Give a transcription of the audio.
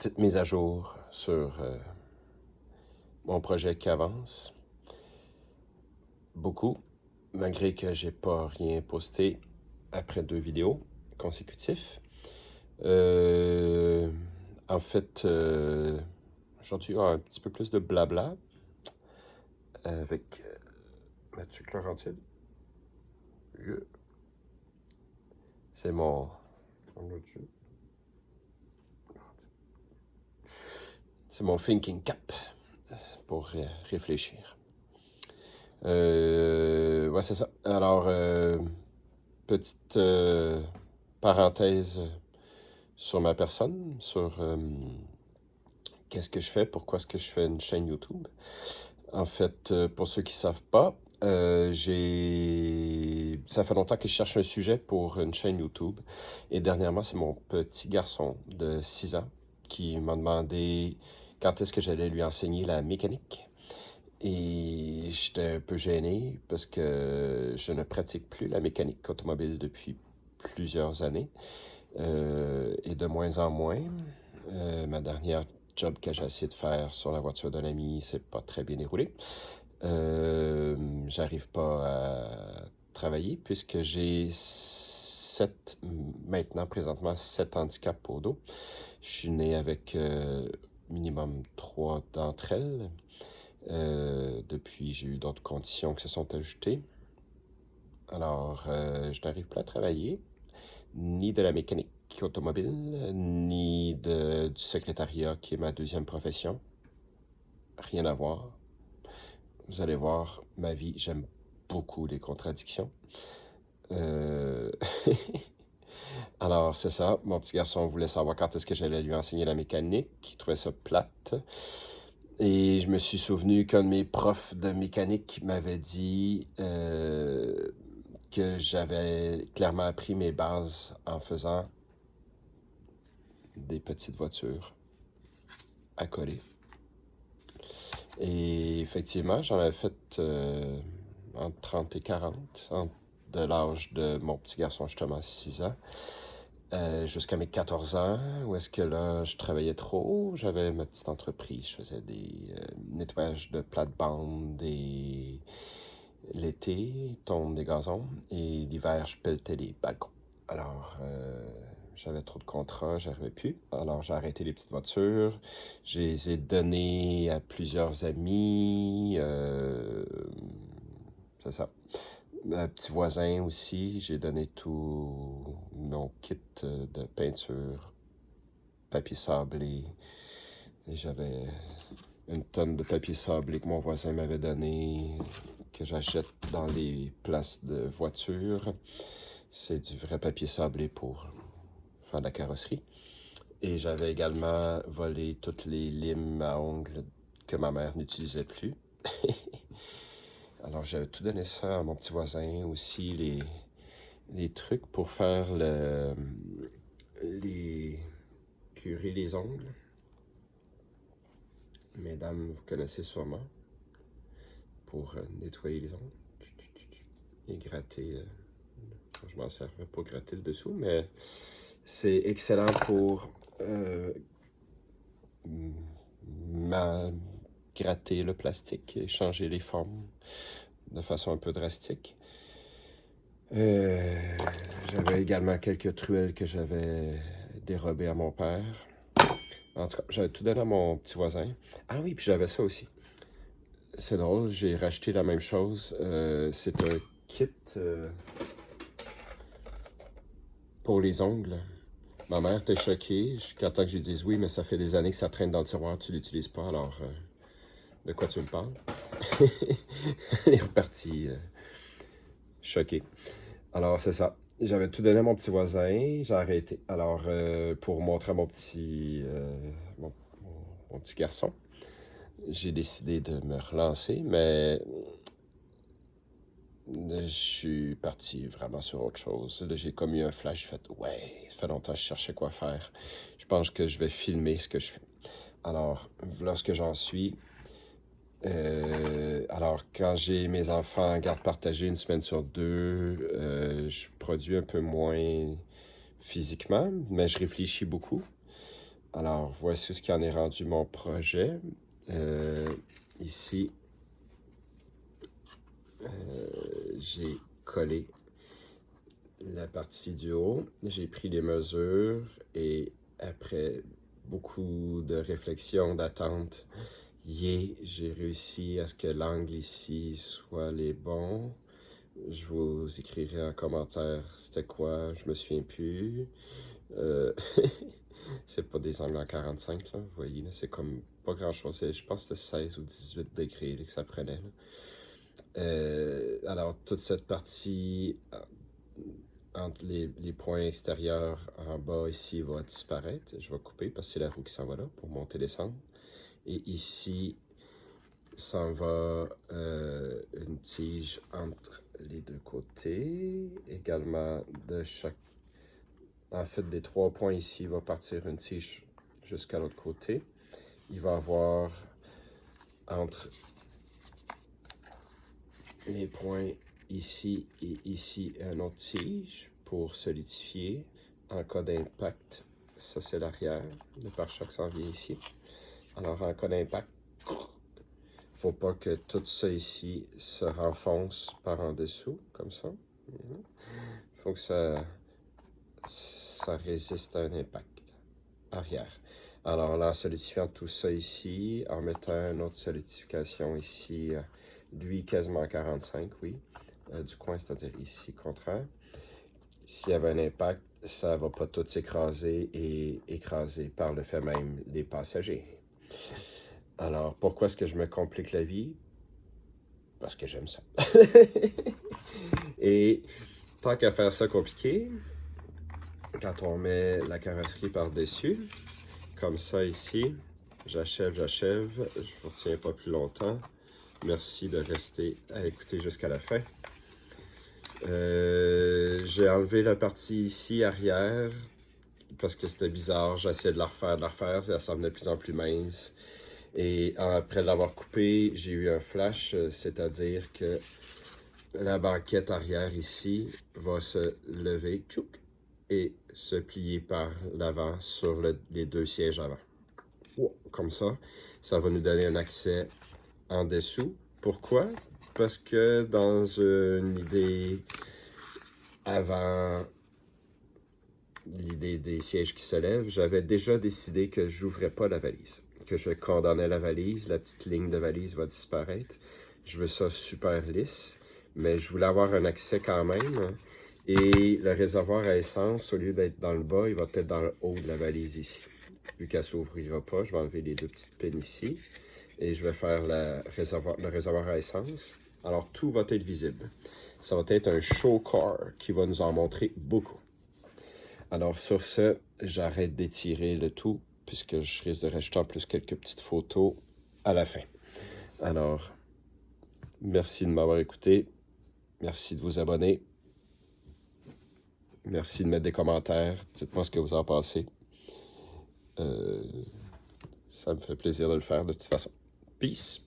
petite mise à jour sur mon projet qui avance. Beaucoup, malgré que j'ai pas rien posté après 2 vidéos consécutifs. En fait, aujourd'hui, il y a un petit peu plus de blabla avec Mathieu Clarentide. C'est mon audio. C'est mon thinking cap pour réfléchir. Ouais, c'est ça. Alors, petite parenthèse sur ma personne, sur qu'est-ce que je fais, pourquoi est-ce que je fais une chaîne YouTube. En fait, pour ceux qui ne savent pas, ça fait longtemps que je cherche un sujet pour une chaîne YouTube. Et dernièrement, c'est mon petit garçon de 6 ans qui m'a demandé quand est-ce que j'allais lui enseigner la mécanique. Et j'étais un peu gêné parce que je ne pratique plus la mécanique automobile depuis plusieurs années et de moins en moins. Ma dernière job que j'ai essayé de faire sur la voiture d'un ami, c'est pas très bien déroulé. J'arrive pas à travailler puisque j'ai présentement 7 handicaps au dos. Je suis né avec minimum 3 d'entre elles. Depuis, j'ai eu d'autres conditions qui se sont ajoutées. Alors, je n'arrive pas à travailler, ni de la mécanique automobile, ni du secrétariat qui est ma deuxième profession. Rien à voir. Vous allez voir, ma vie, j'aime beaucoup les contradictions. Alors, c'est ça. Mon petit garçon voulait savoir quand est-ce que j'allais lui enseigner la mécanique. Il trouvait ça plate. Et je me suis souvenu qu'un de mes profs de mécanique m'avait dit que j'avais clairement appris mes bases en faisant des petites voitures à coller. Et effectivement, j'en avais fait entre 30 et 40, de l'âge de mon petit garçon, justement, 6 ans, jusqu'à mes 14 ans, où est-ce que là, je travaillais trop. J'avais ma petite entreprise, je faisais des nettoyages de plates-bandes, l'été, tombe des gazons, et l'hiver, je pelletais les balcons. Alors, j'avais trop de contrats, j'arrivais plus. Alors, j'ai arrêté les petites voitures. Je les ai données à plusieurs amis. C'est ça. Un petit voisin aussi, j'ai donné tout mon kit de peinture, papier sablé. Et j'avais une tonne de papier sablé que mon voisin m'avait donné, que j'achète dans les places de voitures. C'est du vrai papier sablé pour faire de la carrosserie. Et j'avais également volé toutes les limes à ongles que ma mère n'utilisait plus. Alors j'avais tout donné ça à mon petit voisin, aussi les trucs pour faire curer les ongles. Mesdames, vous connaissez sûrement, pour nettoyer les ongles et gratter. Je m'en servais pour gratter le dessous, mais c'est excellent pour gratter le plastique et changer les formes de façon un peu drastique. J'avais également quelques truelles que j'avais dérobées à mon père. En tout cas, j'avais tout donné à mon petit voisin. Ah oui, puis j'avais ça aussi. C'est drôle, j'ai racheté la même chose. C'est un kit pour les ongles. Ma mère était choquée jusqu'à temps que je lui dise oui, mais ça fait des années que ça traîne dans le tiroir, tu l'utilises pas, alors de quoi tu me parles? Elle est repartie choquée. Alors, c'est ça. J'avais tout donné à mon petit voisin, j'ai arrêté. Alors, pour montrer à mon petit garçon, j'ai décidé de me relancer, mais je suis parti vraiment sur autre chose. Là, j'ai comme eu un flash, j'ai fait « Ouais, ça fait longtemps que je cherchais quoi faire. Je pense que je vais filmer ce que je fais. » Alors, voilà ce que j'en suis. Alors, quand j'ai mes enfants en garde partagée 1 semaine sur 2, je produis un peu moins physiquement, mais je réfléchis beaucoup. Alors, voici ce qui en est rendu mon projet. Ici, j'ai collé la partie du haut. J'ai pris les mesures et après beaucoup de réflexion, d'attente, j'ai réussi à ce que l'angle ici soit les bons. Je vous écrirai en commentaire c'était quoi, je me souviens plus. C'est pas des angles en 45, là, vous voyez, là, c'est comme pas grand chose. Je pense que c'était 16 ou 18 degrés là, que ça prenait. Alors, toute cette partie entre les points extérieurs en bas ici va disparaître. Je vais couper parce que c'est la roue qui s'en va là pour monter et descendre. Et ici, s'en va une tige entre les deux côtés. Également, de chaque... En fait, des 3 points ici, il va partir une tige jusqu'à l'autre côté. Il va y avoir entre les points ici et ici un autre tige pour solidifier. En cas d'impact, ça c'est l'arrière. Le pare-choc s'en vient ici. Alors, en cas d'impact, faut pas que tout ça ici se renfonce par en dessous, comme ça. Faut que ça résiste à un impact arrière. Alors là, en solidifiant tout ça ici, en mettant une autre solidification ici, lui quasiment à 45, oui, du coin, c'est-à-dire ici, contraire. S'il y avait un impact, ça va pas tout s'écraser et écraser par le fait même les passagers. Alors, pourquoi est-ce que je me complique la vie? Parce que j'aime ça. Et tant qu'à faire ça compliqué, quand on met la carrosserie par-dessus, comme ça ici, j'achève, je vous retiens pas plus longtemps. Merci de rester à écouter jusqu'à la fin. J'ai enlevé la partie ici arrière parce que c'était bizarre, j'essayais de la refaire, ça semblait de plus en plus mince. Et après l'avoir coupé, j'ai eu un flash, c'est-à-dire que la banquette arrière ici va se lever tchouk, et se plier par l'avant sur les 2 sièges avant. Comme ça, ça va nous donner un accès en dessous. Pourquoi? Parce que dans une idée avant l'idée des sièges qui se lèvent, j'avais déjà décidé que j'ouvrais pas la valise, que je condamnais la valise, la petite ligne de valise va disparaître. Je veux ça super lisse, mais je voulais avoir un accès quand même. Et le réservoir à essence, au lieu d'être dans le bas, il va être dans le haut de la valise ici. Vu qu'elle ne s'ouvrira pas, je vais enlever les 2 petites pins ici. Et je vais faire le réservoir à essence. Alors, tout va être visible. Ça va être un show car qui va nous en montrer beaucoup. Alors, sur ce, j'arrête d'étirer le tout, puisque je risque de rajouter en plus quelques petites photos à la fin. Alors, merci de m'avoir écouté. Merci de vous abonner. Merci de mettre des commentaires. Dites-moi ce que vous en pensez. Ça me fait plaisir de le faire de toute façon. Peace!